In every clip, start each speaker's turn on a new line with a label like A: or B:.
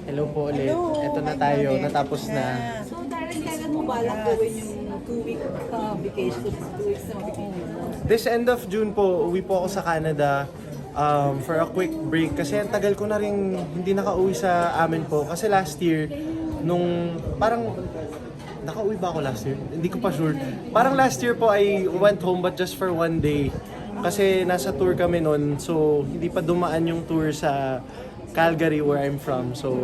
A: Hello po ulit. Ito na tayo, natapos na.
B: So, Darren, kailan mo balak gawin yung 2-week vacation? 2 weeks na vacation mo?
A: This end of June po, uwi po ako sa Canada for a quick break. Kasi ang tagal ko na rin hindi nakauwi sa amin po. Kasi last year, nung parang nakauwi ba ako last year? Hindi ko pa sure. Parang last year po I went home but just for one day. Kasi nasa tour kami noon. So hindi pa dumaan yung tour sa Calgary where I'm from. So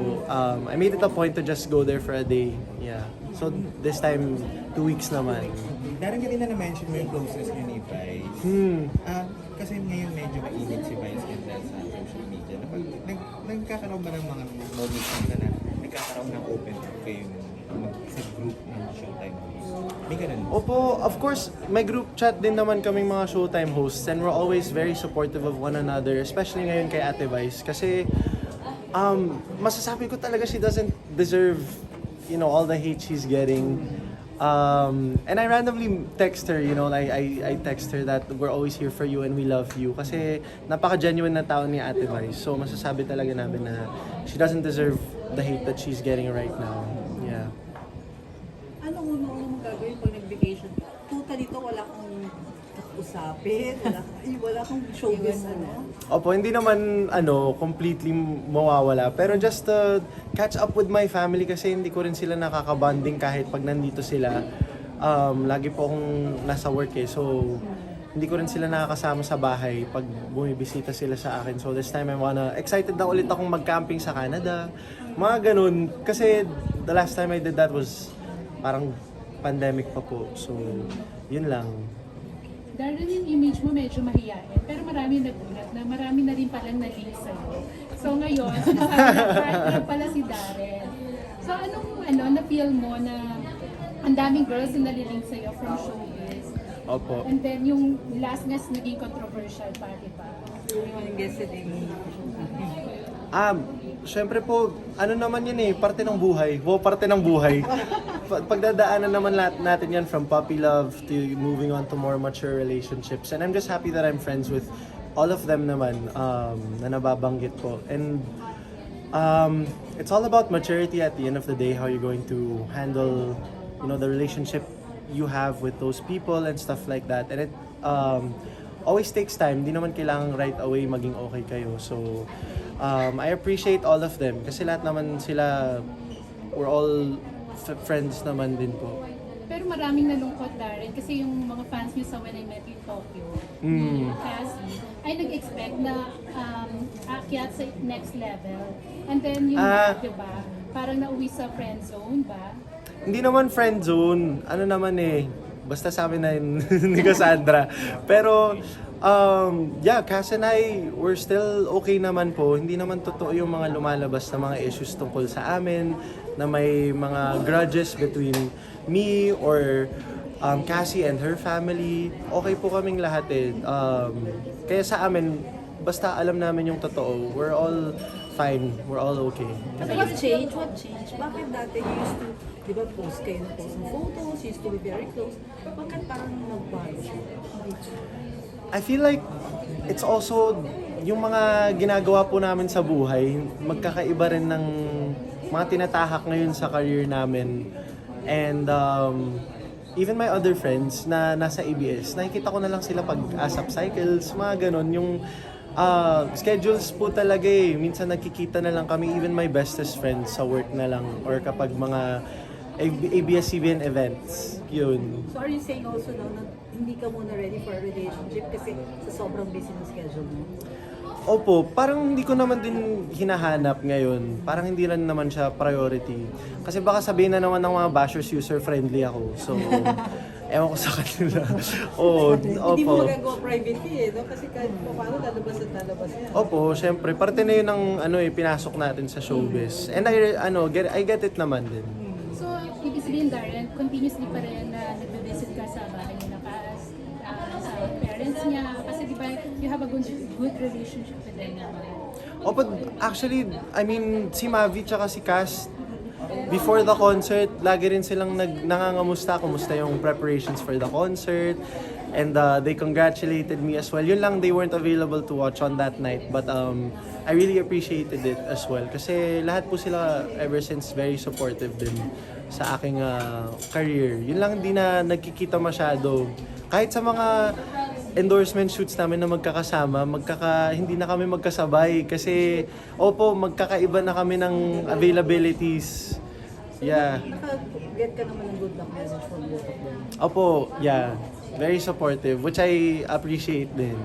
A: I made it a point to just go there for a day. Yeah. So this time 2 weeks naman.
C: Darren, kanina na-mention mo yung closeness niyo ni Vice. Kasi ngayon medyo mainit si Vice and dahil sa social media. Nagkakaroon ba ng mga moments na nagkakaroon ng open kayo sa group ng Showtime hosts? May ganun.
A: Opo, of course, may group chat din naman kaming mga Showtime hosts and we're always very supportive of one another, especially ngayon kay Ate Vice. Kasi masasabi ko talaga she doesn't deserve, you know, all the hate she's getting. And I randomly text her, you know, I text her that we're always here for you and we love you. Kasi napaka-genuine na tao ni Ate Vice. So masasabi talaga namin na she doesn't deserve the hate that she's getting right now. Yeah.
B: Anong una-una mong gagawin pag nag-vacation? Totally to, wala kang usapin, wala kang showbiz, ano?
A: Opo, hindi naman completely mawawala. Pero just to catch up with my family kasi hindi ko rin sila nakaka-bonding kahit pag nandito sila. Lagi po akong nasa work eh. So, hindi ko rin sila nakakasama sa bahay pag bumibisita sila sa akin. So this time excited na ulit akong mag-camping sa Canada. Mga ganun. Kasi the last time I did that was parang pandemic pa po. So, yun lang.
D: Darren, yung image mo medyo mahiyain, pero marami nagulat na marami na rin palang na-link sa'yo. So ngayon, sinasabi na partner pala si Darren. So anong na-feel mo na ang daming girls na nalilink sa'yo from showbiz?
A: Opo.
D: And then yung last nga naging controversial party pa.
B: Yung guest din.
A: Syempre po, naman yun eh, parte ng buhay. Parte ng buhay. Pagdadaanan naman natin yan from puppy love to moving on to more mature relationships. And I'm just happy that I'm friends with all of them naman na nababanggit po. And it's all about maturity at the end of the day, how you're going to handle, you know, the relationship you have with those people and stuff like that. And it always takes time. Hindi naman kailangan right away maging okay kayo. So, I appreciate all of them kasi lahat naman sila, we're all friends naman din po.
D: Pero maraming nalungkot, Darren, kasi yung mga fans niyo sa When I Met You in Tokyo, Cassie, ay nag-expect na aakyat sa next level. And then yung, diba, parang nauwi sa friend zone ba?
A: Hindi naman friend zone. Naman eh, basta sa amin na yun ni Cassandra. Pero, yeah, Cass and I, we're still okay naman po. Hindi naman totoo yung mga lumalabas na mga issues tungkol sa amin, na may mga grudges between me or Cassie and her family. Okay po kaming lahat eh. Kaya sa amin, basta alam namin yung totoo, we're all fine, we're all okay.
B: What changed? Bakit dati you used to, di ba, post kayo ng photos, you used to be very close. Bakit parang nagbago siya?
A: I feel like it's also yung mga ginagawa po namin sa buhay, magkakaiba rin ng mga tinatahak ngayon sa career namin. And even my other friends na nasa ABS, nakikita ko na lang sila pag ASAP Cycles, mga ganon. Yung schedules po talaga eh. Minsan nagkikita na lang kami, even my bestest friends sa work na lang or kapag mga ABS-CBN events. Yun.
B: So are you saying also now na hindi ka muna ready for a relationship kasi sa sobrang busy ng schedule mo?
A: Opo, parang hindi ko naman din hinahanap ngayon. Parang hindi rin naman siya priority. Kasi baka sabihin na naman ng mga bashers user-friendly ako. So, ewan ko sa kanila. Oo,
B: Hindi mo
A: opo.
B: magagawa privately eh, no? Kasi kahit paano lalabas at lalabas yan.
A: Opo, syempre. Parte na yun ng pinasok natin sa showbiz. And I get it naman din.
D: So, ibig sabihin, Darren, continuously pa rin na nag-visit ka sa bahay niya sa parents niya. Kasi di ba, you have a good relationship with them naman.
A: Opo, actually, I mean, si Mavi tsaka si Cass, before the concert, lagi rin silang nangangamusta, kumusta yung preparations for the concert. And they congratulated me as well. Yun lang, they weren't available to watch on that night. But I really appreciated it as well. Kasi lahat po sila ever since very supportive din sa aking career. Yun lang, hindi na nagkikita masyado. Kahit sa mga endorsement shoots namin na magkakasama, hindi na kami magkasabay. Kasi, opo, magkakaiba na kami ng availabilities. Yeah.
B: Naka-get ka naman ng good luck message from both of them.
A: Opo, yeah. Very supportive, which I appreciate din.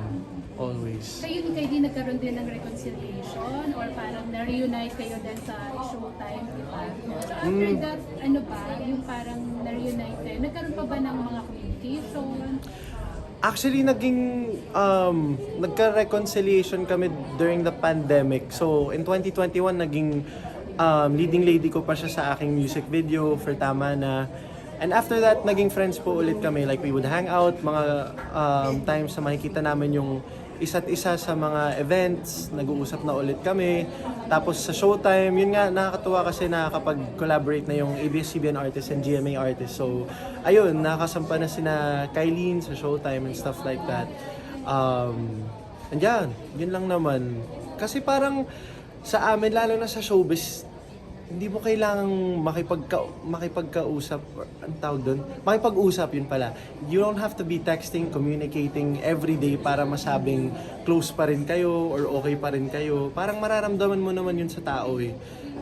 A: Always.
D: Kayo ni Kylie nagkaroon din ng reconciliation or parang na-reunite kayo din sa Showtime, di ba? After that, ano ba, yung parang na-reunite kayo, nagkaroon pa ba ng mga communication?
A: Actually, nagka-reconciliation kami during the pandemic. So, in 2021, naging leading lady ko pa siya sa aking music video for Tama Na. And after that, naging friends po ulit kami. Like, we would hang out, mga times na makikita namin yung isa't isa sa mga events, nag-uusap na ulit kami. Tapos sa Showtime, yun nga, nakakatuwa kasi nakakapag-collaborate na yung ABS-CBN artist and GMA artist. So, ayun, nakakasampa na sina Kylene sa Showtime and stuff like that. And yan, yun lang naman. Kasi parang sa amin, lalo na sa showbiz, hindi mo kailangang makipagkausap, ang tawag doon? Makipag-usap, yun pala. You don't have to be texting, communicating every day para masabing close pa rin kayo or okay pa rin kayo. Parang mararamdaman mo naman yun sa tao eh.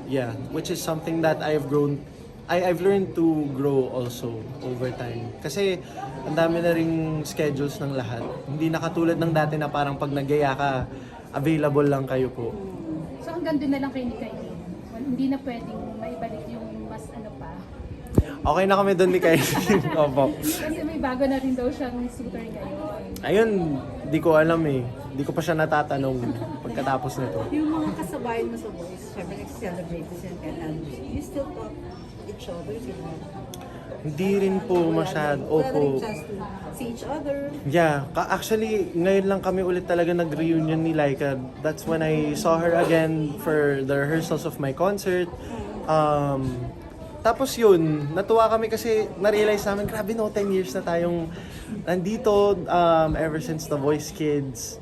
A: Yeah, which is something that I've learned to grow also over time. Kasi ang dami na ring schedules ng lahat. Hindi na katulad ng dati na parang pag nagaya ka, available lang kayo po.
D: So hanggang doon na lang kayo ni Kylie. Hindi na pwedeng maibalik yung mas ano pa.
A: Okay na kami doon ni Kylie. Opo.
D: Kasi may bago na rin daw siyang suitor ngayon.
A: Ayun, di ko alam eh. Di ko pa siya natatanong pagkatapos nito.
B: Yung mga kasabayan mo sa Voice, syempre nag-celebrate ko siya kay Andrew. You still talk each other, di ba?
A: Hindi rin po masyado.
B: Wala na rin
A: Opo.
B: chance to see each other.
A: Yeah, actually, ngayon lang kami ulit talaga nag-reunion ni Laika. That's when I saw her again for the rehearsals of my concert. Tapos yun, natuwa kami kasi na-realize namin, grabe no, 10 years na tayong nandito ever since The Voice Kids.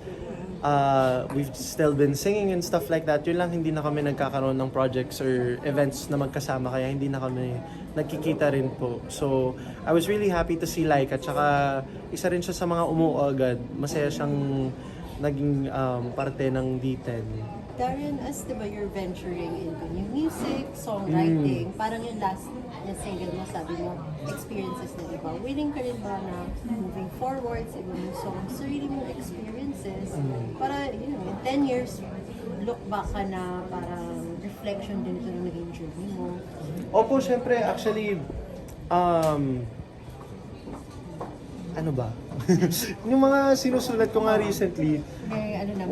A: We've still been singing and stuff like that. Yun lang, hindi na kami nagkakaroon ng projects or events na magkasama, kaya hindi na kami nagkikita rin po. So, I was really happy to see Laika. Tsaka, isa rin siya sa mga umuo agad. Masaya siyang naging parte ng D10.
E: Darren, as diba you're venturing into new music, songwriting, parang yung last na single mo, sabi mo, experiences na diba? Willing ka rin ba na moving forward sa ibang songs, sarili mong experiences, para, you know, in 10 years, look back ka na parang reflection din ito ng naging journey mo.
A: Opo, syempre, actually, ano ba? Yung mga sinusulat ko nga recently,
E: May ano naman.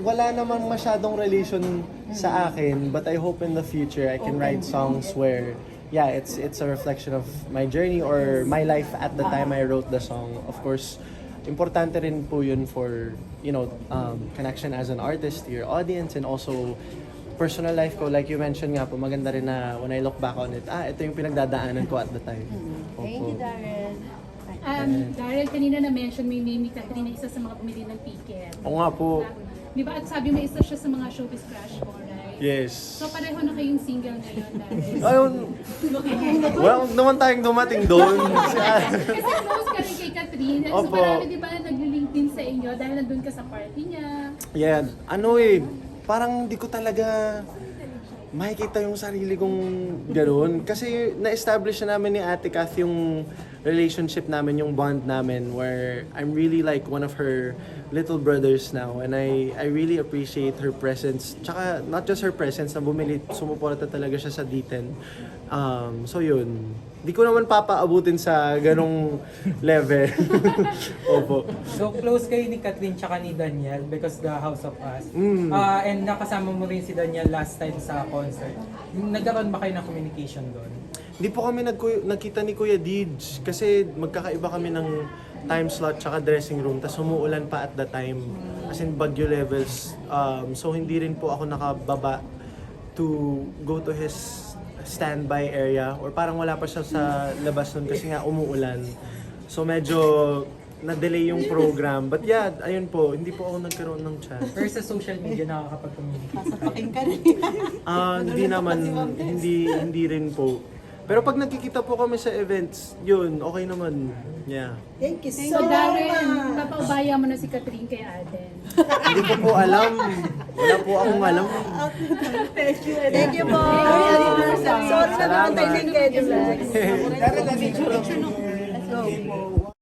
A: wala namang masyadong relation sa akin, but I hope in the future I can write songs where, yeah, it's a reflection of my journey or my life at the time I wrote the song. Of course, importante rin po yun for, you know, connection as an artist to your audience, and also personal life ko. Like you mentioned nga po, maganda rin na when I look back on it, ito yung pinagdadaanan ko at the time.
E: Thank you, Darren.
D: Daryl, kanina na-mention mo yung name ni Catherine na isa sa mga bumili ng ticket.
A: Oo nga po.
D: Di ba? At sabi mo, isa siya sa mga showbiz crush mo, right?
A: Yes.
D: So pareho na kayong single ngayon, Daryl.
A: Ayun. Well, huwag naman tayong dumating doon.
D: Kasi close ka rin kay Catherine. So
A: Opo.
D: marami di ba na nag-link din sa inyo dahil nandun ka sa party niya.
A: Yeah, ano eh, parang hindi ko talaga makikita yung sarili kong gano'n. Kasi na-establish na namin ni Ate Kath yung relationship namin, yung bond namin, where I'm really like one of her little brothers now. And I really appreciate her presence. Tsaka not just her presence, na bumili, sumuporta talaga siya sa D10. So yun, di ko naman papaabutin sa ganong level. Opo.
F: So close kayo ni Catherine tsaka ni Daniel because the House of Us. And nakasama mo rin si Daniel last time sa concert. Nagkaroon ba kayo ng communication doon?
A: Hindi po kami nagkita ni Kuya Dij kasi magkakaiba kami ng time slot tsaka dressing room, tas umuulan pa at the time, as in bagyo levels. So hindi rin po ako nakababa to go to his standby area, or parang wala pa siya sa labas nun kasi nga umuulan. So medyo na-delay yung program. But yeah, ayun po, hindi po ako nagkaroon ng chance.
F: Pero sa social media nakakapag-communicate.
E: Sasapakin ka rin.
A: Hindi naman, hindi rin po. Pero pag nagkikita po kami sa events, yun, okay naman. Yeah.
B: Thank you
D: So Darren, papaubaya mo na si Catherine kay Aden.
A: Hindi ko po alam. Wala po akong alam.
B: Thank you.
G: Thank you po. Sorry na naman tayo sa schedule.
C: Dara, picture lang.
B: Let's go.